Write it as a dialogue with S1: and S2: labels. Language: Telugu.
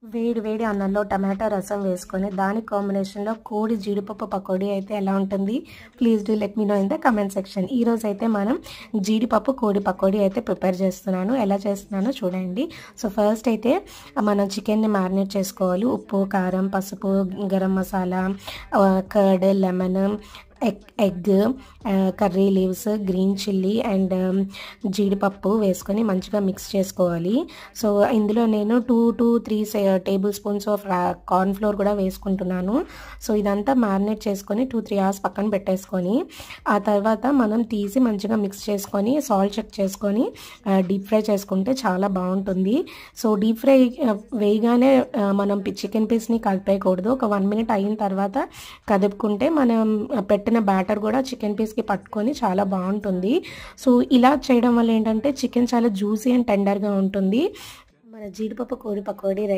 S1: వేడి వేడి అన్నంలో టమాటా రసం వేసుకొని దాని కాంబినేషన్లో కోడి జీడిపప్పు పకోడీ అయితే ఎలా ఉంటుంది? Please do let me know in the comment section. ఈరోజు అయితే మనం జీడిపప్పు కోడి పకోడీ అయితే ప్రిపేర్ చేస్తున్నాను. ఎలా చేస్తున్నానో చూడండి. సో ఫస్ట్ అయితే మనం చికెన్ని మ్యారినేట్ చేసుకోవాలి. ఉప్పు, కారం, పసుపు, garam masala, curd, lemon, egg, curry leaves, green chilli and జీడిపప్పు వేసుకొని మంచిగా మిక్స్ చేసుకోవాలి. సో ఇందులో నేను 2 to 3 table spoons of corn flour కూడా వేసుకుంటున్నాను. సో ఇదంతా మ్యారినేట్ చేసుకొని 2-3 అవర్స్ పక్కన పెట్టేసుకొని ఆ తర్వాత మనం తీసి మంచిగా మిక్స్ చేసుకొని సాల్ట్ చెక్ చేసుకొని డీప్ ఫ్రై చేసుకుంటే చాలా బాగుంటుంది. సో డీప్ ఫ్రై వేయగానే మనం చికెన్ పీస్ని కలిపేయకూడదు. ఒక 1 minute అయిన తర్వాత కదుపుకుంటే మనం పెట్టిన బ్యాటర్ కూడా చికెన్ పీస్కి పట్టుకొని చాలా బాగుంటుంది. సో ఇలా చేయడం వల్ల ఏంటంటే చికెన్ చాలా జ్యూసీ అండ్ టెండర్గా ఉంటుంది. మన జీడిపప్పు కోడి పకోడీ రెడీ.